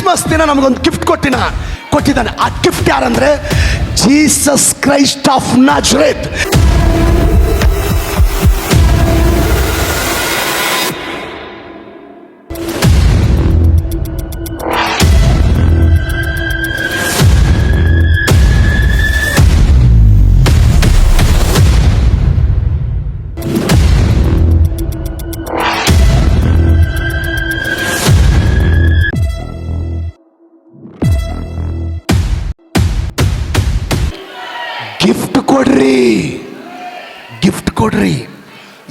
Christmas ದಿನ ನಮಗೊಂದು gift ಕೊಟ್ಟಿದ್ದಾನೆ. ಆ ಗಿಫ್ಟ್ ಯಾರಂದ್ರೆ Jesus Christ of Nazareth. Gift ಕೊಡ್ರಿ.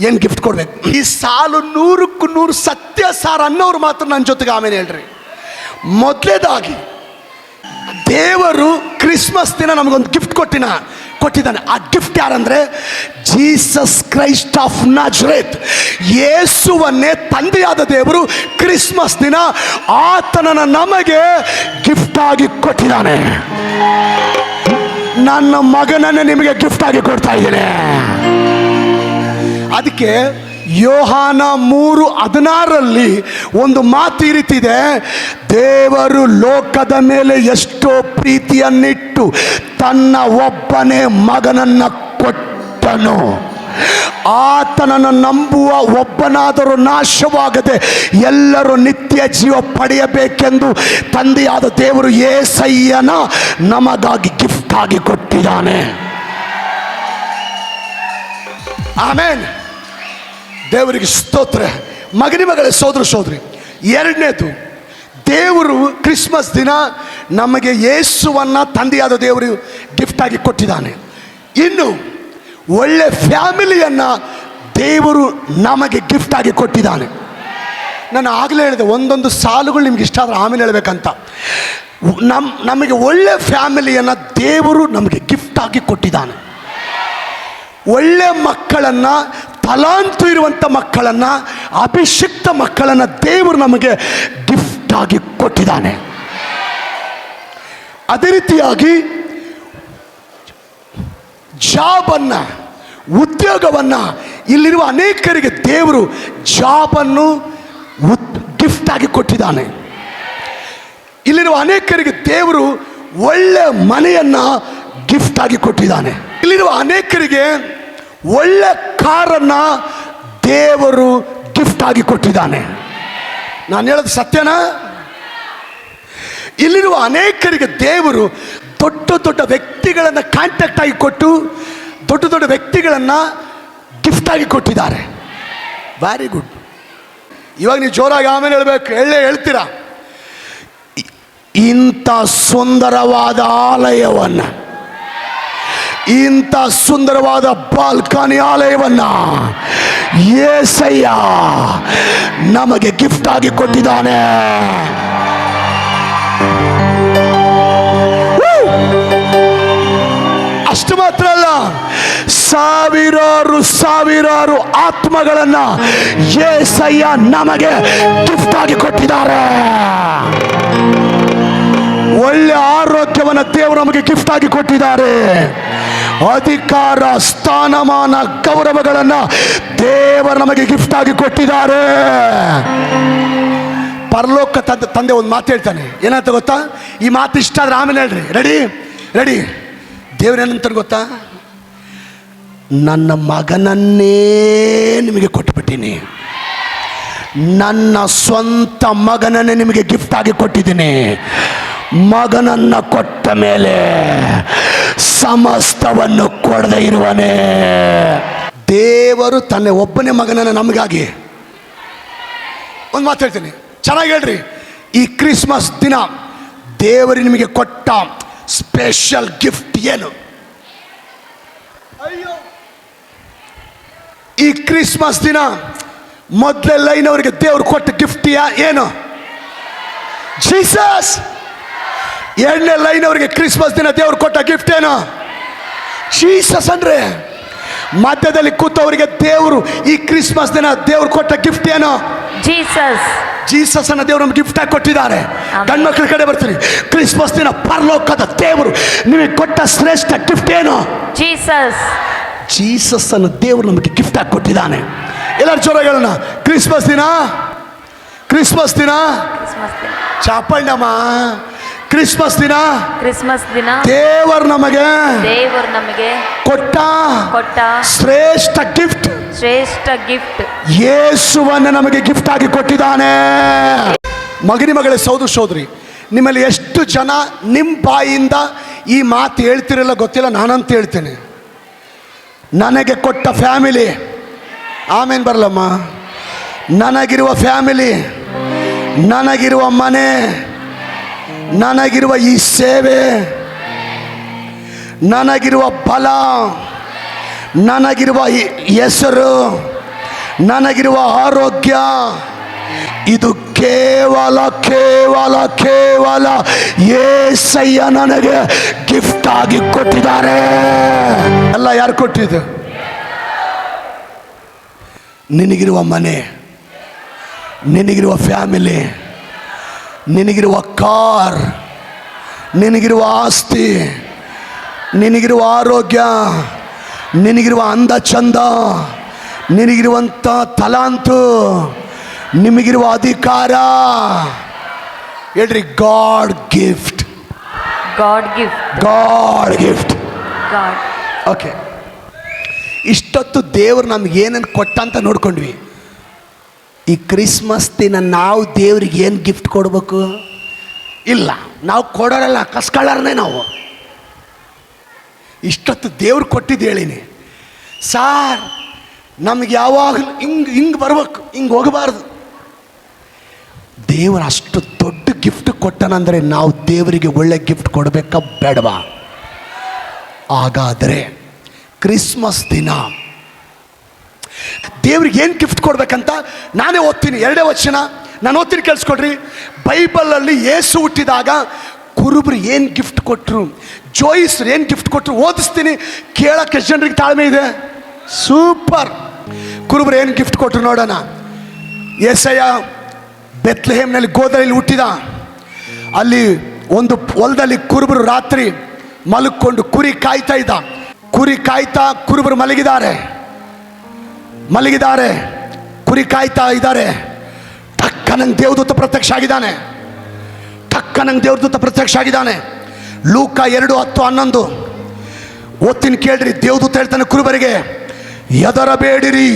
ಏನು ಗಿಫ್ಟ್ ಕೊಡ್ಬೇಕು? ಈ ಸಾಲು 100ಕ್ಕೂ 100 ಸತ್ಯ ಸಾರ ಅನ್ನೋರು ಮಾತ್ರ ನನ್ನ ಜೊತೆಗೆ ಆಮೇಲೆ ಹೇಳ್ರಿ. ಮೊದಲೇದಾಗಿ ದೇವರು ಕ್ರಿಸ್ಮಸ್ ದಿನ ನಮಗೊಂದು ಗಿಫ್ಟ್ ಕೊಟ್ಟಿದ್ದಾನೆ. ಆ ಗಿಫ್ಟ್ ಯಾರಂದ್ರೆ ಜೀಸಸ್ ಕ್ರೈಸ್ಟ್ ಆಫ್ ನಾಜರೇತ್. ಯೇಸುವನ್ನೇ ತಂದೆಯಾದ ದೇವರು ಕ್ರಿಸ್ಮಸ್ ದಿನ ಆತನನ್ನು ನಮಗೆ ಗಿಫ್ಟ್ ಆಗಿ ಕೊಟ್ಟಿದ್ದಾನೆ. ನನ್ನ ಮಗನನ್ನು ನಿಮಗೆ ಗಿಫ್ಟ್ ಆಗಿ ಕೊಡ್ತಾ ಇದ್ದೇನೆ. ಅದಕ್ಕೆ ಯೋಹಾನ 3:16 ಒಂದು ಮಾತು ಈ ರೀತಿ ಇದೆ, ದೇವರು ಲೋಕದ ಮೇಲೆ ಎಷ್ಟೋ ಪ್ರೀತಿಯನ್ನಿಟ್ಟು ತನ್ನ ಒಬ್ಬನೇ ಮಗನನ್ನು ಕೊಟ್ಟನು, ಆತನನ್ನು ನಂಬುವ ಒಬ್ಬನಾದರೂ ನಾಶವಾಗದೆ ಎಲ್ಲರೂ ನಿತ್ಯ ಜೀವ ಪಡೆಯಬೇಕೆಂದು ತಂದೆಯಾದ ದೇವರು ಯೇಸಯ್ಯನ ನಮಗಾಗಿ ಗಿಫ್ಟ್ ಆಗಿ ಕೊಟ್ಟಿದ್ದಾನೆ. ಆಮೇನ್. ದೇವರಿಗೆ ಸ್ತೋತ್ರ. ಮಗನೇ ಸೋದರಿ, ಎರಡನೇದು, ದೇವರು ಕ್ರಿಸ್ಮಸ್ ದಿನ ನಮಗೆ ಯೇಸುವನ್ನ ತಂದೆಯಾದ ದೇವರು ಗಿಫ್ಟ್ ಆಗಿ ಕೊಟ್ಟಿದ್ದಾನೆ. ಇನ್ನು ಒಳ್ಳೆ ಫ್ಯಾಮಿಲಿಯನ್ನು ದೇವರು ನಮಗೆ ಗಿಫ್ಟ್ ಆಗಿ ಕೊಟ್ಟಿದ್ದಾನೆ. ನಾನು ಆಗಲೇ ಹೇಳಿದೆ, ಒಂದೊಂದು ಸಾಲುಗಳು ನಿಮ್ಗೆ ಇಷ್ಟ ಆದರೆ ಆಮೇಲೆ ಹೇಳಬೇಕಂತ. ನಮಗೆ ಒಳ್ಳೆ ಫ್ಯಾಮಿಲಿಯನ್ನು ದೇವರು ನಮಗೆ ಗಿಫ್ಟ್ ಆಗಿ ಕೊಟ್ಟಿದ್ದಾನೆ. ಒಳ್ಳೆ ಮಕ್ಕಳನ್ನು, ತಲಾಂತು ಇರುವಂಥ ಮಕ್ಕಳನ್ನು, ಅಭಿಷಿಕ್ತ ಮಕ್ಕಳನ್ನು ದೇವರು ನಮಗೆ ಗಿಫ್ಟ್ ಆಗಿ ಕೊಟ್ಟಿದ್ದಾನೆ. ಅದೇ ರೀತಿಯಾಗಿ ಜಾಬನ್ನು, ಉದ್ಯೋಗವನ್ನು, ಇಲ್ಲಿರುವ ಅನೇಕರಿಗೆ ದೇವರು ಜಾಬನ್ನು ಗಿಫ್ಟ್ ಆಗಿ ಕೊಟ್ಟಿದ್ದಾನೆ. ಇಲ್ಲಿರುವ ಅನೇಕರಿಗೆ ದೇವರು ಒಳ್ಳೆ ಮನೆಯನ್ನು ಗಿಫ್ಟ್ ಆಗಿ ಕೊಟ್ಟಿದ್ದಾನೆ. ಇಲ್ಲಿರುವ ಅನೇಕರಿಗೆ ಒಳ್ಳೆ ಕಾರನ್ನು ದೇವರು ಗಿಫ್ಟ್ ಆಗಿ ಕೊಟ್ಟಿದ್ದಾನೆ. ನಾನು ಹೇಳೋದು ಸತ್ಯನಾ? ಇಲ್ಲಿರುವ ಅನೇಕರಿಗೆ ದೇವರು ದೊಡ್ಡ ದೊಡ್ಡ ವ್ಯಕ್ತಿಗಳನ್ನು ಕಾಂಟ್ಯಾಕ್ಟ್ ಆಗಿ ಕೊಟ್ಟು ದೊಡ್ಡ ದೊಡ್ಡ ವ್ಯಕ್ತಿಗಳನ್ನು ಗಿಫ್ಟ್ ಆಗಿ ಕೊಟ್ಟಿದ್ದಾರೆ. Very good. ಇವಾಗ ನೀವು ಜೋರಾಗಿ ಆಮೇಲೆ ಹೇಳ್ತೀರಾ. ಇಂಥ ಸುಂದರವಾದ ಆಲಯವನ್ನು, ಇಂಥ ಸುಂದರವಾದ ಬಾಲ್ಕನಿ ಆಲಯವನ್ನು ಯೇಸಯ್ಯ ನಮಗೆ ಗಿಫ್ಟ್ ಆಗಿ ಕೊಟ್ಟಿದ್ದಾನೆ. ಅಷ್ಟು ಮಾತ್ರ ಅಲ್ಲ, ಸಾವಿರಾರು ಆತ್ಮಗಳನ್ನು ಯೇಸಯ್ಯ ನಮಗೆ ಗಿಫ್ಟ್ ಆಗಿ ಕೊಟ್ಟಿದ್ದಾರೆ. ಒಳ್ಳೆ ಆರೋಗ್ಯವನ್ನು ದೇವರು ನಮಗೆ ಗಿಫ್ಟ್ ಆಗಿ ಕೊಟ್ಟಿದ್ದಾರೆ. ಅಧಿಕಾರ, ಸ್ಥಾನಮಾನ, ಗೌರವಗಳನ್ನು ದೇವರು ನಮಗೆ ಗಿಫ್ಟ್ ಆಗಿ ಕೊಟ್ಟಿದ್ದಾರೆ. ಪರಲೋಕ ತಂದೆ ಒಂದು ಮಾತು ಹೇಳ್ತಾನೆ. ಏನಂತ ಗೊತ್ತಾ? ಈ ಮಾತು ಇಷ್ಟ ಆದ್ರೆ ಆಮೇಲೆ ಹೇಳ್ರಿ. ರೆಡಿ. ದೇವರೇನಂತ ಗೊತ್ತಾ? ನನ್ನ ಮಗನನ್ನೇ ನಿಮಗೆ ಕೊಟ್ಟುಬಿಟ್ಟಿನಿ. ನನ್ನ ಸ್ವಂತ ಮಗನನ್ನೇ ನಿಮಗೆ ಗಿಫ್ಟ್ ಆಗಿ ಕೊಟ್ಟಿದ್ದೀನಿ. ಮಗನನ್ನು ಕೊಟ್ಟ ಮೇಲೆ ಸಮಸ್ತವನ್ನು ಕೊಡದೇ ಇರುವನೇ. ದೇವರು ತನ್ನ ಒಬ್ಬನೇ ಮಗನನ್ನು ನಮಗಾಗಿ. ಒಂದು ಮಾತು ಹೇಳ್ತೀನಿ, ಚೆನ್ನಾಗಿ ಹೇಳ್ರಿ. ಈ ಕ್ರಿಸ್ಮಸ್ ದಿನ ದೇವರು ನಿಮಗೆ ಕೊಟ್ಟ ಸ್ಪೆಷಲ್ ಗಿಫ್ಟ್ ಏನು? ಈ ಕ್ರಿಸ್ಮಸ್ ದಿನ ಮೊದಲೇ ಲೈನವರಿಗೆ ದೇವರು ಕೊಟ್ಟ ಗಿಫ್ಟ್ ಏನು? ಜೀಸಸ್. ಎರಡನೇ ಲೈನವರಿಗೆ ಕ್ರಿಸ್ಮಸ್ ದಿನ ದೇವರು ಕೊಟ್ಟ ಗಿಫ್ಟ್ ಏನು? ಜೀಸಸ್. ಅಂದ್ರೆ ಮಧ್ಯದಲ್ಲಿ ಕೂತವರಿಗೆ ದೇವರು ಈ ಕ್ರಿಸ್ಮಸ್ ದಿನ ದೇವರು ಕೊಟ್ಟ ಗಿಫ್ಟ್ ಏನು? ಜೀಸಸ್ ಅನ್ನ ದೇವರು ನಮ್ಗೆ ಗಿಫ್ಟ್ ಆಗಿ ಕೊಟ್ಟಿದ್ದಾರೆ. ಗಂಡ್ಮಕ್ಳ ಕಡೆ ಬರ್ತೀರಿ. ಕ್ರಿಸ್ಮಸ್ ದಿನ ಪರಲೋಕದ ದೇವರು ನಿಮಗೆ ಕೊಟ್ಟ ಶ್ರೇಷ್ಠ ಗಿಫ್ಟ್ ಏನು? ಜೀಸಸ್ ಅನ್ನು ದೇವರು ನಮಗೆ ಗಿಫ್ಟ್ ಆಗಿ ಕೊಟ್ಟಿದ್ದಾನೆ. ಎಲ್ಲರೂ ಜೋರಾಗಿ ಹೇಳೋಣ. ಕ್ರಿಸ್ಮಸ್ ಕ್ರಿಸ್ಮಸ್ ದಿನ ಕ್ರಿಸ್ಮಸ್ ದಿನ ಚಾಪಣ್ಣಮ್ಮ, ಕ್ರಿಸ್ಮಸ್ ದಿನ ಕ್ರಿಸ್ಮಸ್ ದಿನ ದೇವರು ನಮಗೆ ಕೊಟ್ಟ ಶ್ರೇಷ್ಠ ಗಿಫ್ಟ್, ಯೇಸುವನ್ನು ನಮಗೆ ಗಿಫ್ಟ್ ಆಗಿ ಕೊಟ್ಟಿದ್ದಾನೆ. ಮಗನಿ ಮಗಳೇ, ಸೋದರಿ, ನಿಮ್ಮಲ್ಲಿ ಎಷ್ಟು ಜನ ನಿಮ್ಮ ಬಾಯಿಂದ ಈ ಮಾತು ಹೇಳ್ತಿರಲ್ಲ ಗೊತ್ತಿಲ್ಲ, ನಾನಂತ ಹೇಳ್ತೇನೆ. ನನಗೆ ಕೊಟ್ಟ ಫ್ಯಾಮಿಲಿ, ಆಮೇಲೆ ಬರಲಮ್ಮ, ನನಗಿರುವ ಫ್ಯಾಮಿಲಿ, ನನಗಿರುವ ಮನೆ, ನನಗಿರುವ ಈ ಸೇವೆ, ನನಗಿರುವ ಬಲ, ನನಗಿರುವ ಹೆಸರು, ನನಗಿರುವ ಆರೋಗ್ಯ, ಇದು ಕೇವಲ ಕೇವಲ ಕೇವಲ యేసయ్య ನನಗೆ ಗಿಫ್ಟ್ ಆಗಿ ಕೊಟ್ಟಿದ್ದಾರೆ. ಎಲ್ಲ ಯಾರು ಕೊಟ್ಟಿದ್ದು? ನಿನಗಿರುವ ಮನೆ, ನಿನಗಿರುವ ಫ್ಯಾಮಿಲಿ, ನಿನಗಿರುವ ಕಾರ್, ನಿನಗಿರುವ ಆಸ್ತಿ, ನಿನಗಿರುವ ಆರೋಗ್ಯ, ನಿನಗಿರುವ ಅಂದ ಚಂದ, ನಿನಗಿರುವಂಥ ತಲಾಂತು, ನಿಮಗಿರುವ ಅಧಿಕಾರ, ಹೇಳ್ರಿ ಗಾಡ್ ಗಿಫ್ಟ್. ಓಕೆ, ಇಷ್ಟೊತ್ತು ದೇವರು ನಮ್ಗೆ ಏನನ್ನು ಕೊಟ್ಟ ಅಂತ ನೋಡ್ಕೊಂಡ್ವಿ. ಈ ಕ್ರಿಸ್ಮಸ್ ದಿನ ನಾವು ದೇವ್ರಿಗೆ ಏನು ಗಿಫ್ಟ್ ಕೊಡಬೇಕು? ಇಲ್ಲ, ನಾವು ಕೊಡೋರಲ್ಲ, ಕಸ್ಕೊಳ್ಳೋರನ್ನೇ ನಾವು. ಇಷ್ಟೊತ್ತು ದೇವ್ರು ಕೊಟ್ಟಿದ್ದು ಹೇಳಿನಿ ಸಾರ್, ನಮ್ಗೆ ಯಾವಾಗಲೂ ಹಿಂಗೆ ಬರ್ಬೇಕು, ಹಿಂಗೆ ಹೋಗಬಾರ್ದು. ದೇವರು ಅಷ್ಟು ದೊಡ್ಡ ಗಿಫ್ಟ್ ಕೊಟ್ಟನಂದರೆ ನಾವು ದೇವರಿಗೆ ಒಳ್ಳೆ ಗಿಫ್ಟ್ ಕೊಡಬೇಕಾ ಬೇಡವಾ? ಹಾಗಾದರೆ ಕ್ರಿಸ್ಮಸ್ ದಿನ ದೇವ್ರಿಗೆ ಏನು ಗಿಫ್ಟ್ ಕೊಡ್ಬೇಕಂತ ನಾನೇ ಓದ್ತೀನಿ. 2 ವಚನ ನಾನು ಓದ್ತೀನಿ, ಕೇಳಿಸ್ಕೊಡ್ರಿ. ಬೈಬಲಲ್ಲಿ ಯೇಸು ಹುಟ್ಟಿದಾಗ ಕುರುಬರು ಏನು ಗಿಫ್ಟ್ ಕೊಟ್ಟರು, ಜೋಯಿಸ್ರು ಏನು ಗಿಫ್ಟ್ ಕೊಟ್ಟರು ಓದಿಸ್ತೀನಿ, ಕೇಳೋಕ್ಕೆ ಎಷ್ಟು ಜನರಿಗೆ ತಾಳ್ಮೆ ಇದೆ? ಸೂಪರ್. ಕುರುಬರು ಏನು ಗಿಫ್ಟ್ ಕೊಟ್ಟರು ನೋಡೋಣ. యేసయ్య ಬೆತ್ಲೆಹೇಮ್ನಲ್ಲಿ ಗೋದಲಿಯಲ್ಲಿ ಹುಟ್ಟಿದ. ಅಲ್ಲಿ ಒಂದು ಹೊಲದಲ್ಲಿ ಕುರುಬರು ರಾತ್ರಿ ಮಲಗಿಕೊಂಡು ಕುರಿ ಕಾಯ್ತಾ ಇದ್ದ. ಕುರಿ ಕಾಯ್ತಾ ಕುರುಬರು ಮಲಗಿದ್ದಾರೆ, ಕುರಿ ಕಾಯ್ತಾ ಇದ್ದಾರೆ. ಟಕ್ಕನಂಗೆ ದೇವದೂತ ಪ್ರತ್ಯಕ್ಷ ಆಗಿದ್ದಾನೆ. ಲೂಕ 2:10-11 ಓದ್ತೀನಿ ಕೇಳ್ರಿ. ದೇವದೂತ ಹೇಳ್ತಾನೆ ಕುರುಬರಿಗೆ, ಹೆದರಬೇಡಿರಿ,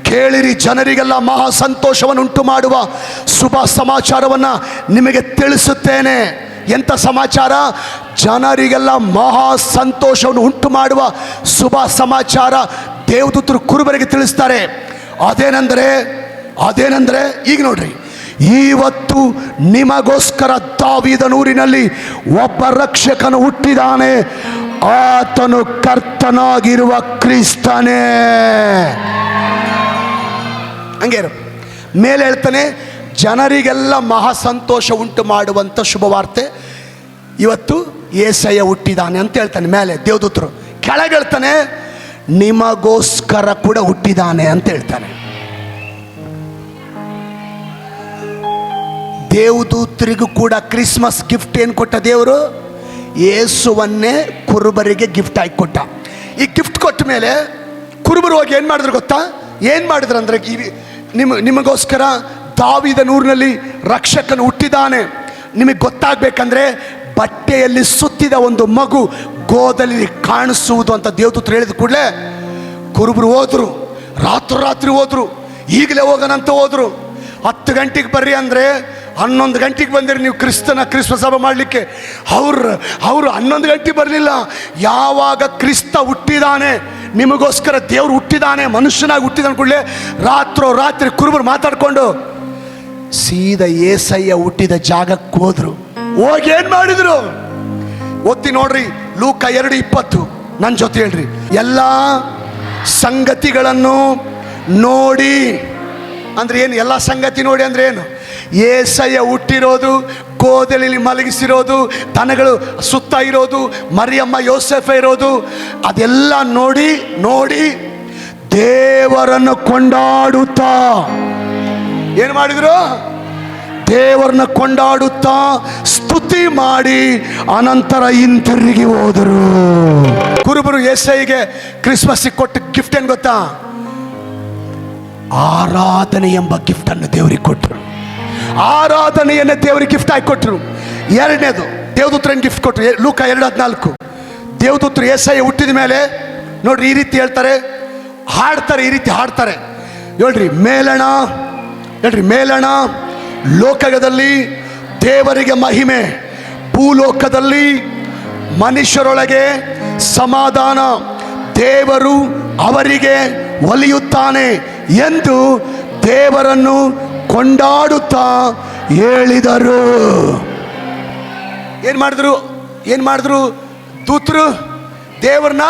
ಕೇಳಿರಿ, ಜನರಿಗೆಲ್ಲ ಮಹಾ ಸಂತೋಷವನ್ನು ಉಂಟು ಮಾಡುವ ಶುಭ ಸಮಾಚಾರವನ್ನು ನಿಮಗೆ ತಿಳಿಸುತ್ತೇನೆ. ಎಂಥ ಸಮಾಚಾರ? ಜನರಿಗೆಲ್ಲ ಮಹಾ ಸಂತೋಷವನ್ನು ಉಂಟು ಮಾಡುವ ಶುಭ ಸಮಾಚಾರ ದೇವದೂತರು ಕುರುಬರಿಗೆ ತಿಳಿಸ್ತಾರೆ. ಅದೇನೆಂದರೆ ಈಗ ನೋಡ್ರಿ, ಇವತ್ತು ನಿಮಗೋಸ್ಕರ ದಾವೀದನೂರಿನಲ್ಲಿ ಒಬ್ಬ ರಕ್ಷಕನು ಹುಟ್ಟಿದಾನೆ, ಆತನು ಕರ್ತನಾಗಿರುವ ಕ್ರಿಸ್ತನೇ. ಹಂಗೆ ಮೇಲೆ ಹೇಳ್ತಾನೆ, ಜನರಿಗೆಲ್ಲ ಮಹಾ ಸಂತೋಷ ಉಂಟು ಮಾಡುವಂಥ ಶುಭವಾರ್ತೆ ಇವತ್ತು యేసయ్య ಹುಟ್ಟಿದಾನೆ ಅಂತ ಹೇಳ್ತಾನೆ ಮೇಲೆ ದೇವದೂತರು. ಕೆಳಗೆ ಹೇಳ್ತಾನೆ, ನಿಮಗೋಸ್ಕರ ಕೂಡ ಹುಟ್ಟಿದಾನೆ ಅಂತ ಹೇಳ್ತಾನೆ. ದೇವದೂತರಿಗೂ ಕೂಡ ಕ್ರಿಸ್ಮಸ್ ಗಿಫ್ಟ್ ಏನು ಕೊಟ್ಟ ದೇವರು? ಯೇಸುವನ್ನೇ ಕುರುಬರಿಗೆ ಗಿಫ್ಟ್ ಆಗಿ ಕೊಟ್ಟ. ಈ ಗಿಫ್ಟ್ ಕೊಟ್ಟ ಮೇಲೆ ಕುರುಬರು ಹೋಗಿ ಏನು ಮಾಡಿದ್ರು ಗೊತ್ತಾ? ಏನು ಮಾಡಿದ್ರು ಅಂದರೆ, ನಿಮಗೋಸ್ಕರ ದಾವೀದನೂರಿನಲ್ಲಿ ರಕ್ಷಕನು ಹುಟ್ಟಿದಾನೆ. ನಿಮಗೆ ಗೊತ್ತಾಗಬೇಕಂದ್ರೆ ಬಟ್ಟೆಯಲ್ಲಿ ಸುತ್ತಿದ ಒಂದು ಮಗು ಗೋದಲ್ಲಿ ಕಾಣಿಸುವುದು ಅಂತ ದೇವದೂತರು ಹೇಳಿದ ಕೂಡಲೇ ಕುರುಬರು ಹೋದರು. ರಾತ್ರಿ ಹೋದರು. ಈಗಲೇ ಹೋಗೋಣಂತ ಹೋದರು. 10 ಗಂಟೆಗೆ ಬರ್ರಿ ಅಂದರೆ 11 ಗಂಟೆಗೆ ಬಂದಿರಿ ನೀವು ಕ್ರಿಸ್ಮಸ್ ಹಬ್ಬ ಮಾಡಲಿಕ್ಕೆ. ಅವರು 11 ಗಂಟೆಗೆ ಬರಲಿಲ್ಲ. ಯಾವಾಗ ಕ್ರಿಸ್ತ ಹುಟ್ಟಿದಾನೆ, ನಿಮಗೋಸ್ಕರ ದೇವ್ರು ಹುಟ್ಟಿದಾನೆ, ಮನುಷ್ಯನಾಗಿ ಹುಟ್ಟಿದಾನೆ ಕೂಡಲೇ ರಾತ್ರಿ ಕುರುಬರು ಮಾತಾಡಿಕೊಂಡು ಸೀದಾ యేసయ్య ಹುಟ್ಟಿದ ಜಾಗಕ್ಕೆ ಹೋದ್ರು. ಹೋಗಿ ಏನು ಮಾಡಿದ್ರು ಓದ್ತಿ ನೋಡ್ರಿ. ಲೂಕ 2:20 ನನ್ನ ಜೊತೆ ಹೇಳ್ರಿ. ಎಲ್ಲ ಸಂಗತಿಗಳನ್ನು ನೋಡಿ ಅಂದ್ರೆ ಏನು? ಎಲ್ಲ ಸಂಗತಿ ನೋಡಿ ಅಂದ್ರೆ ಏನು? యేసయ్య ಹುಟ್ಟಿರೋದು, ಗೋದಲಿಯಲ್ಲಿ ಮಲಗಿಸಿರೋದು, ದನಗಳು ಸುತ್ತ ಇರೋದು, ಮರಿಯಮ್ಮ ಯೋಸೆಫ ಇರೋದು, ಅದೆಲ್ಲ ನೋಡಿ ದೇವರನ್ನು ಕೊಂಡಾಡುತ್ತಾ ಏನು ಮಾಡಿದ್ರು? ದೇವರನ್ನ ಕೊಂಡಾಡುತ್ತಾ ಸ್ತುತಿ ಮಾಡಿ ಅನಂತರ ಹಿಂತಿರುಗಿ ಹೋದರು. ಕುರುಬರು యేసయ్యಗೆ ಕ್ರಿಸ್ಮಸ್ಸಿಗೆ ಕೊಟ್ಟ ಗಿಫ್ಟ್ ಏನು ಗೊತ್ತಾ? ಆರಾಧನೆ ಎಂಬ ಗಿಫ್ಟನ್ನು ದೇವರಿಗೆ ಕೊಟ್ಟರು. ಆರಾಧನೆಯನ್ನೇ ದೇವರಿಗೆ ಗಿಫ್ಟ್ ಆಗಿ ಕೊಟ್ಟರು. ಎರಡನೇದು ದೇವದೂತರನ್ನು ಗಿಫ್ಟ್ ಕೊಟ್ಟರು. ಲೂಕ 2:14 ದೇವದೂತರು ಯೆಶಾಯ ಹುಟ್ಟಿದ ಮೇಲೆ ನೋಡ್ರಿ ಈ ರೀತಿ ಹೇಳ್ತಾರೆ, ಹಾಡ್ತಾರೆ, ಈ ರೀತಿ ಹಾಡ್ತಾರೆ. ಹೇಳ್ರಿ ಮೇಲಣ, ಹೇಳ್ರಿ ಮೇಲಣ ಲೋಕದಲ್ಲಿ ದೇವರಿಗೆ ಮಹಿಮೆ, ಭೂಲೋಕದಲ್ಲಿ ಮನುಷ್ಯರೊಳಗೆ ಸಮಾಧಾನ, ದೇವರು ಅವರಿಗೆ ಒಲಿಯುತ್ತಾನೆ ಎಂದು ದೇವರನ್ನು ಕೊಂಡಾಡುತ್ತಾ ಹೇಳಿದರು. ಏನು ಮಾಡಿದ್ರು ದೂತರು? ದೇವರನ್ನ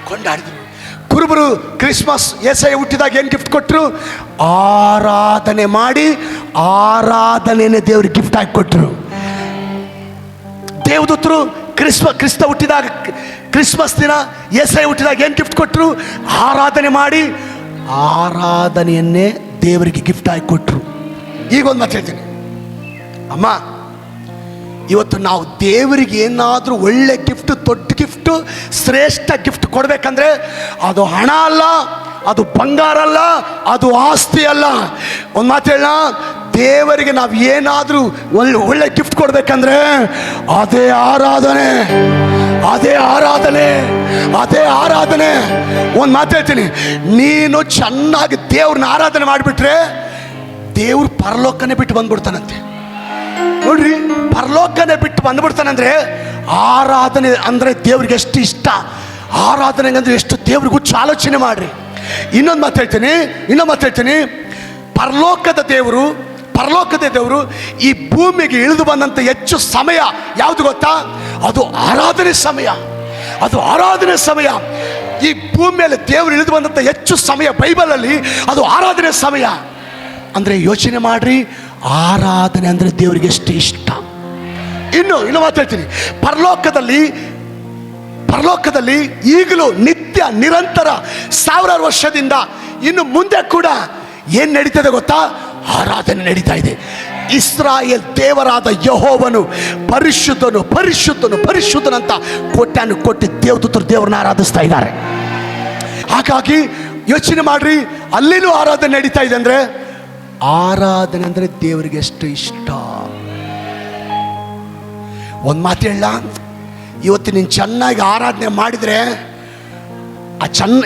ಕೊಂಡಾಡಿದ್ರು. ಕುರುಬರು ಕ್ರಿಸ್ಮಸ್ ಯೆಶಾಯ ಹುಟ್ಟಿದಾಗ ಏನು ಗಿಫ್ಟ್ ಕೊಟ್ಟರು? ಆರಾಧನೆ ಮಾಡಿ ಆರಾಧನೆಯೇ ದೇವ್ರಿಗೆ ಗಿಫ್ಟ್ ಆಗಿ ಕೊಟ್ಟರು. ದೇವದೂತರು ಕ್ರಿಸ್ತ ಹುಟ್ಟಿದಾಗ, ಕ್ರಿಸ್ಮಸ್ ದಿನ ಯೆಶಾಯ ಹುಟ್ಟಿದಾಗ ಏನು ಗಿಫ್ಟ್ ಕೊಟ್ಟರು? ಆರಾಧನೆ ಮಾಡಿ ಆರಾಧನೆಯನ್ನೇ ದೇವರಿಗೆ ಗಿಫ್ಟ್ ಆಗಿ ಕೊಟ್ಟರು. ಈಗ ಒಂದು ಮಾತು ಹೇಳ್ತೀನಿ ಅಮ್ಮ, ಇವತ್ತು ನಾವು ದೇವರಿಗೆ ಏನಾದರೂ ಒಳ್ಳೆ ಗಿಫ್ಟ್, ದೊಡ್ಡ ಗಿಫ್ಟು, ಶ್ರೇಷ್ಠ ಗಿಫ್ಟ್ ಕೊಡಬೇಕಂದ್ರೆ ಅದು ಹಣ ಅಲ್ಲ, ಅದು ಬಂಗಾರ ಅಲ್ಲ, ಅದು ಆಸ್ತಿ ಅಲ್ಲ. ಒಂದು ಮಾತು ಹೇಳ, ದೇವರಿಗೆ ನಾವು ಏನಾದರೂ ಒಳ್ಳೆ ಗಿಫ್ಟ್ ಕೊಡಬೇಕಂದ್ರೆ ಅದೇ ಆರಾಧನೆ, ಅದೇ ಆರಾಧನೆ, ಅದೇ ಆರಾಧನೆ. ಒಂದು ಮಾತು ಹೇಳ್ತೀನಿ, ನೀನು ಚೆನ್ನಾಗಿ ದೇವ್ರನ್ನ ಆರಾಧನೆ ಮಾಡಿಬಿಟ್ರೆ ದೇವ್ರು ಪರಲೋಕನೇ ಬಿಟ್ಟು ಬಂದ್ಬಿಡ್ತಾನಂತೆ. ನೋಡ್ರಿ, ಪರಲೋಕನೇ ಬಿಟ್ಟು ಬಂದ್ಬಿಡ್ತಾನಂದ್ರೆ ಆರಾಧನೆ ಅಂದರೆ ದೇವ್ರಿಗೆ ಎಷ್ಟು ಇಷ್ಟ, ಆರಾಧನೆ ಅಂದರೆ ಎಷ್ಟು ದೇವ್ರಿಗೆ ಹುಚ್ಚು ಆಲೋಚನೆ ಮಾಡ್ರಿ. ಇನ್ನೊಂದು ಮಾತು ಹೇಳ್ತೀನಿ, ಪರಲೋಕದ ದೇವರು ಈ ಭೂಮಿಗೆ ಇಳಿದು ಬಂದಂಥ ಹೆಚ್ಚು ಸಮಯ ಯಾವುದು ಗೊತ್ತಾ? ಅದು ಆರಾಧನೆ ಸಮಯ, ಅದು ಆರಾಧನೆ ಸಮಯ. ಈ ಭೂಮಿಯಲ್ಲಿ ದೇವರು ಇಳಿದು ಬಂದಂಥ ಹೆಚ್ಚು ಸಮಯ ಬೈಬಲಲ್ಲಿ ಅದು ಆರಾಧನೆ ಸಮಯ. ಅಂದರೆ ಯೋಚನೆ ಮಾಡ್ರಿ, ಆರಾಧನೆ ಅಂದರೆ ದೇವರಿಗೆ ಎಷ್ಟು ಇಷ್ಟ. ಇನ್ನು ಮಾತಾಡ್ತೀನಿ, ಪರಲೋಕದಲ್ಲಿ ಈಗಲೂ ನಿತ್ಯ ನಿರಂತರ 1000 ವರ್ಷದಿಂದ ಇನ್ನು ಮುಂದೆ ಕೂಡ ಏನು ನಡೀತದೆ ಗೊತ್ತಾ? ಆರಾಧನೆ ನಡೀತಾ ಇದೆ. ಇಸ್ರಾಯೇಲ್ ದೇವರಾದ ಯೆಹೋವನು ಪರಿಶುದ್ಧನು ಪರಿಶುದ್ಧನು ಪರಿಶುದ್ಧನಂತ ಕೋಟಿ ದೇವದೂತರು ದೇವರನ್ನ ಆರಾಧಿಸ್ತಾ ಇದ್ದಾರೆ. ಹಾಗಾಗಿ ಯೋಚನೆ ಮಾಡ್ರಿ, ಅಲ್ಲಿನೂ ಆರಾಧನೆ ನಡೀತಾ ಇದೆ. ಅಂದರೆ ಆರಾಧನೆ ಅಂದರೆ ದೇವರಿಗೆ ಎಷ್ಟು ಇಷ್ಟ. ಒಂದು ಮಾತು ಹೇಳ, ಇವತ್ತು ನೀನು ಚೆನ್ನಾಗಿ ಆರಾಧನೆ ಮಾಡಿದರೆ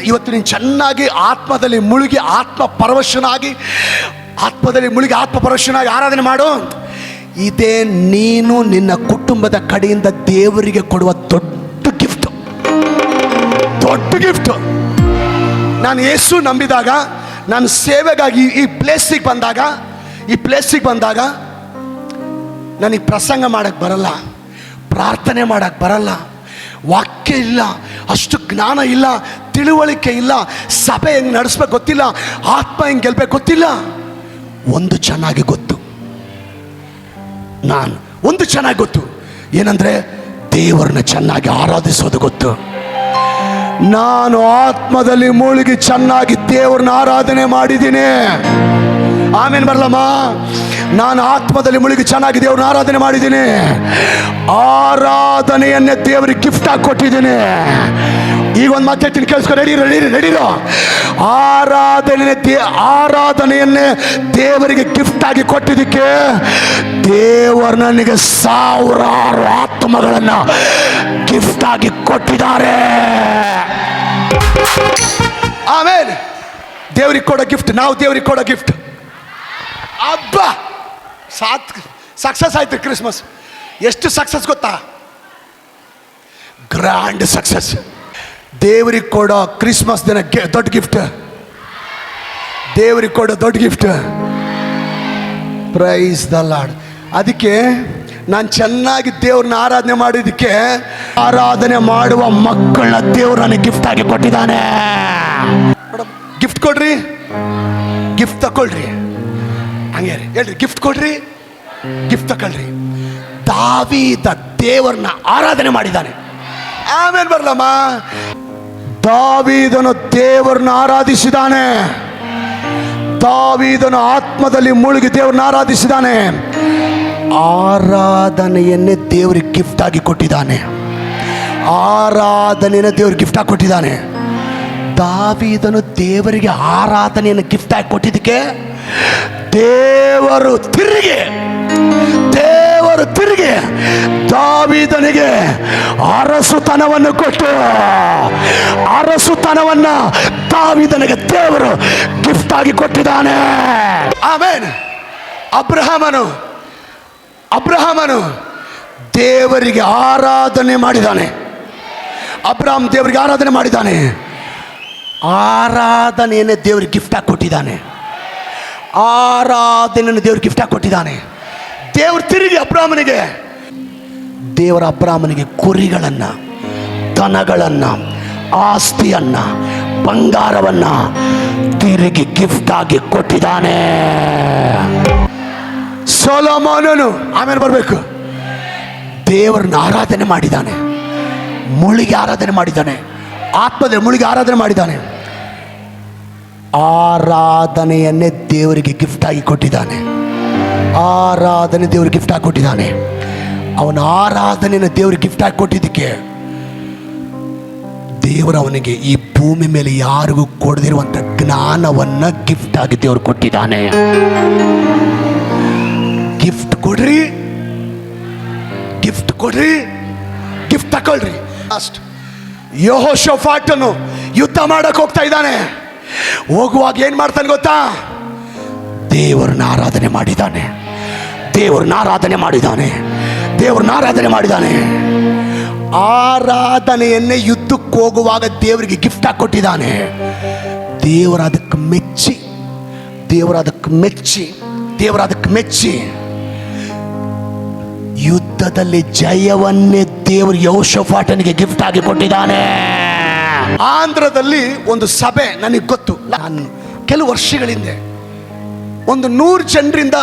ಇವತ್ತು ನೀನು ಚೆನ್ನಾಗಿ ಆತ್ಮದಲ್ಲಿ ಮುಳುಗಿ ಆತ್ಮಪರವಶನಾಗಿ ಆರಾಧನೆ ಮಾಡು. ಇದೇ ನೀನು ನಿನ್ನ ಕುಟುಂಬದ ಕಡೆಯಿಂದ ದೇವರಿಗೆ ಕೊಡುವ ದೊಡ್ಡ ಗಿಫ್ಟ್. ನಾನು ಯೇಸು ನಂಬಿದಾಗ, ನಾನು ಸೇವೆಗಾಗಿ ಈ ಪ್ಲೇಸಿಗೆ ಬಂದಾಗ ನನಗೆ ಪ್ರಸಂಗ ಮಾಡೋಕ್ಕೆ ಬರಲ್ಲ, ಪ್ರಾರ್ಥನೆ ಮಾಡೋಕ್ಕೆ ಬರಲ್ಲ, ವಾಕ್ಯ ಇಲ್ಲ, ಅಷ್ಟು ಜ್ಞಾನ ಇಲ್ಲ, ತಿಳುವಳಿಕೆ ಇಲ್ಲ, ಸಭೆ ಹೆಂಗೆ ನಡೆಸ್ಬೇಕು ಗೊತ್ತಿಲ್ಲ, ಆತ್ಮ ಹೆಂಗೆ ಗೆಲ್ಬೇಕು ಗೊತ್ತಿಲ್ಲ. ಒಂದು ಚೆನ್ನಾಗಿ ಗೊತ್ತು, ಏನಂದರೆ ದೇವರನ್ನ ಚೆನ್ನಾಗಿ ಆರಾಧಿಸೋದು ಗೊತ್ತು. ನಾನು ಆತ್ಮದಲ್ಲಿ ಮುಳುಗಿ ಚೆನ್ನಾಗಿ ದೇವರನ್ನ ಆರಾಧನೆ ಮಾಡಿದ್ದೀನಿ. ಆಮೇಲೆ ಬರಲಮ್ಮ, ನಾನು ಆತ್ಮದಲ್ಲಿ ಮುಳುಗಿ ಚೆನ್ನಾಗಿ ದೇವ್ರನ್ನ ಆರಾಧನೆ ಮಾಡಿದ್ದೀನಿ. ಆರಾಧನೆಯನ್ನೇ ದೇವರಿಗೆ ಗಿಫ್ಟ್ ಆಗಿ ಕೊಟ್ಟಿದ್ದೀನಿ. ಈಗ ಒಂದು ಮಾತು ಹೇಳ್ತೀನಿ, ಕೇಳಿಸ್ಕೊ, ನಡೀರೋ. ಆರಾಧನೆಯನ್ನೇ ದೇವರಿಗೆ ಗಿಫ್ಟ್ ಆಗಿ ಕೊಟ್ಟಿದ್ದಕ್ಕೆ ದೇವರು ನನಗೆ 1000 ಆತ್ಮಗಳನ್ನು ಗಿಫ್ಟ್ ಆಗಿ ಕೊಟ್ಟಿದ್ದಾರೆ. ಆಮೇಲೆ ದೇವರಿಗೆ ಕೊಡೋ ಗಿಫ್ಟ್, ನಾವು ದೇವರಿಗೆ ಕೊಡೋ ಗಿಫ್ಟ್. ಅಬ್ಬಾ, ಸಕ್ಸಸ್ ಆಯ್ತು ಕ್ರಿಸ್ಮಸ್. ಎಷ್ಟು ಸಕ್ಸಸ್ ಗೊತ್ತಾ? Grand success. ದೇವರಿಗೆ ಕೊಡೋ ಕ್ರಿಸ್ಮಸ್ ದಿನ ದೊಡ್ಡ ಗಿಫ್ಟ್, ದೇವರಿಗೆ ಕೊಡೋ ದೊಡ್ಡ ಗಿಫ್ಟ್. Praise the lord. ಅದಕ್ಕೆ ನಾನು ಚೆನ್ನಾಗಿ ದೇವ್ರನ್ನ ಆರಾಧನೆ ಮಾಡಿದ್ದಕ್ಕೆ ಆರಾಧನೆ ಮಾಡುವ ಮಕ್ಕಳನ್ನ ದೇವ್ರು ನನಗೆ ಗಿಫ್ಟ್ ಆಗಿ ಕೊಟ್ಟಿದ್ದಾನೆ. ಗಿಫ್ಟ್ ಕೊಡ್ರಿ, ಗಿಫ್ಟ್ ತಗೊಳ್ರಿ, ಹಂಗೆ ಹೇಳ್ರಿ, ಗಿಫ್ಟ್ ಕೊಡ್ರಿ, ಗಿಫ್ಟ್ ತಗೊಳ್ರಿ. ದಾವೀದ ದೇವರನ್ನ ಆರಾಧನೆ ಮಾಡಿದ್ದಾನೆ. ಆಮೇಲೆ ಬರಲಮ್ಮ, ದಾವೀದನು ದೇವರನ್ನ ಆರಾಧಿಸಿದಾನೆ. ದಾವೀದನು ಆತ್ಮದಲ್ಲಿ ಮುಳುಗಿ ದೇವರನ್ನ ಆರಾಧಿಸಿದಾನೆ. ಆರಾಧನೆಯನ್ನೇ ದೇವರಿಗೆ ಗಿಫ್ಟ್ ಆಗಿ ಕೊಟ್ಟಿದ್ದಾನೆ. ದಾವೀದನು ದೇವರಿಗೆ ಆರಾಧನೆಯನ್ನು ಗಿಫ್ಟ್ ಆಗಿ ಕೊಟ್ಟಿದ್ದಕ್ಕೆ ದೇವರು ತಿರುಗಿ ದಾವೀದನಿಗೆ ಅರಸುತನವನ್ನು ಕೊಟ್ಟು ಅರಸುತನವನ್ನು ದಾವೀದನಿಗೆ ದೇವರು ಗಿಫ್ಟ್ ಆಗಿ ಕೊಟ್ಟಿದ್ದಾನೆ. ಆಮೇನ್. ಅಬ್ರಹಾಮನು ದೇವರಿಗೆ ಆರಾಧನೆ ಮಾಡಿದ್ದಾನೆ. ಅಬ್ರಹಾಮ್ ದೇವರಿಗೆ ಆರಾಧನೆ ಮಾಡಿದ್ದಾನೆ. ಆರಾಧನೆಯನ್ನೇ ದೇವರಿಗೆ ಗಿಫ್ಟ್ ಆಗಿ ಕೊಟ್ಟಿದ್ದಾನೆ. ಆರಾಧನೆಯನ್ನು ದೇವ್ರಿಗೆ ಗಿಫ್ಟ್ ಆಗಿ ಕೊಟ್ಟಿದ್ದಾನೆ. ದೇವರು ತಿರುಗಿ ಅಬ್ರಾಹ್ಮನಿಗೆ ಕುರಿಗಳನ್ನು, ದನಗಳನ್ನು, ಆಸ್ತಿಯನ್ನು, ಬಂಗಾರವನ್ನು ತಿರುಗಿ ಗಿಫ್ಟ್ ಆಗಿ ಕೊಟ್ಟಿದ್ದಾನೆ. ಸೊಲೊಮೋನನು ಆಮೇಲೆ ಬರಬೇಕು, ದೇವರನ್ನ ಆರಾಧನೆ ಮಾಡಿದ್ದಾನೆ. ಮುಳುಗಿ ಆರಾಧನೆ ಮಾಡಿದ್ದಾನೆ. ಆತ್ಮದಲ್ಲಿ ಮುಳುಗಿ ಆರಾಧನೆ ಮಾಡಿದ್ದಾನೆ. ಆರಾಧನೆಯನ್ನೇ ದೇವರಿಗೆ ಗಿಫ್ಟ್ ಆಗಿ ಕೊಟ್ಟಿದ್ದಾನೆ. ಆರಾಧನೆ ದೇವರಿಗೆ ಗಿಫ್ಟ್ ಆಗಿ ಕೊಟ್ಟಿದ್ದಾನೆ. ಅವನ ಆರಾಧನೆಯನ್ನು ದೇವರಿಗೆ ಗಿಫ್ಟ್ ಆಗಿ ಕೊಟ್ಟಿದ್ದಕ್ಕೆ ದೇವರು ಅವನಿಗೆ ಈ ಭೂಮಿ ಮೇಲೆ ಯಾರಿಗೂ ಕೊಡದಿರುವಂಥ ಜ್ಞಾನವನ್ನು ಗಿಫ್ಟ್ ಆಗಿ ದೇವರು ಕೊಟ್ಟಿದ್ದಾನೆ. ಗಿಫ್ಟ್ ಕೊಡ್ರಿ, ಗಿಫ್ಟ್ ತಗೊಳ್ರಿ. ಅಷ್ಟು ಯೆಹೋಷಾಫಾಟನು ಯುದ್ಧ ಮಾಡಕ್ಕೆ ಹೋಗ್ತಾ ಇದ್ದಾನೆ. ಹೋಗುವಾಗ ಏನು ಮಾಡ್ತಾನೆ ಗೊತ್ತಾ? ದೇವರನ್ನ ಆರಾಧನೆ ಮಾಡಿದ್ದಾನೆ. ಆರಾಧನೆಯನ್ನೇ ಯುದ್ಧಕ್ಕೆ ಹೋಗುವಾಗ ದೇವರಿಗೆ ಗಿಫ್ಟ್ ಆಗಿ ಕೊಟ್ಟಿದ್ದಾನೆ. ದೇವರ ಅದಕ್ಕೆ ಮೆಚ್ಚಿ ಯುದ್ಧದಲ್ಲಿ ಜಯವನ್ನೇ ದೇವರು ಯೆಹೋಷಾಫಾಟನಿಗೆ ಗಿಫ್ಟ್ ಆಗಿ ಕೊಟ್ಟಿದ್ದಾನೆ. ಆಂಧ್ರದಲ್ಲಿ ಒಂದು ಸಭೆ ನನಗೆ ಗೊತ್ತು. ನಾನು ಕೆಲವು ವರ್ಷಗಳ ಹಿಂದೆ ಒಂದು 100 ಜನರಿಂದ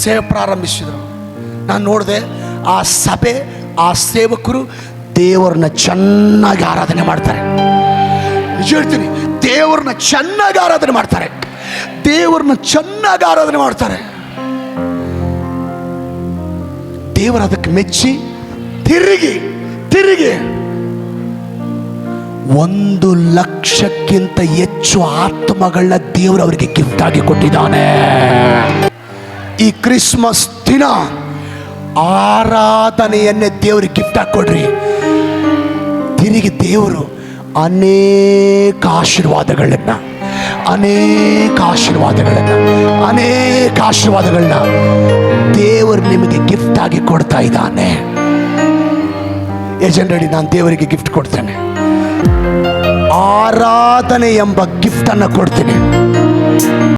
ಸೇವೆ ಪ್ರಾರಂಭಿಸಿದರು. ನಾನು ನೋಡಿದೆ ಆ ಸಭೆ, ಆ ಸೇವಕರು ದೇವರನ್ನ ಚೆನ್ನಾಗಿ ಆರಾಧನೆ ಮಾಡ್ತಾರೆ. ನಿಜ ಹೇಳ್ತೀನಿ, ದೇವರನ್ನ ಚೆನ್ನಾಗಿ ಆರಾಧನೆ ಮಾಡ್ತಾರೆ. ದೇವರು ಅದಕ್ಕೆ ಮೆಚ್ಚಿ ತಿರುಗಿ 1,00,000ಕ್ಕಿಂತ ಹೆಚ್ಚು ಆತ್ಮಗಳನ್ನ ದೇವರು ಅವರಿಗೆ ಗಿಫ್ಟ್ ಆಗಿ ಕೊಟ್ಟಿದ್ದಾನೆ. ಈ ಕ್ರಿಸ್ಮಸ್ ದಿನ ಆರಾಧನೆಯನ್ನೇ ದೇವರಿಗೆ ಗಿಫ್ಟ್ ಆಗಿ ಕೊಡ್ರಿ. ತಿರುಗಿ ದೇವರು ಅನೇಕ ಆಶೀರ್ವಾದಗಳನ್ನ ದೇವರು ನಿಮಗೆ ಗಿಫ್ಟ್ ಆಗಿ ಕೊಡ್ತಾ ಇದ್ದಾನೆ. ಏಜೆಂಡಡಿ ನಾನು ದೇವರಿಗೆ ಗಿಫ್ಟ್ ಕೊಡ್ತೇನೆ. ಆರಾಧನೆ ಎಂಬ ಗಿಫ್ಟ್ ಅನ್ನು ಕೊಡ್ತೀನಿ.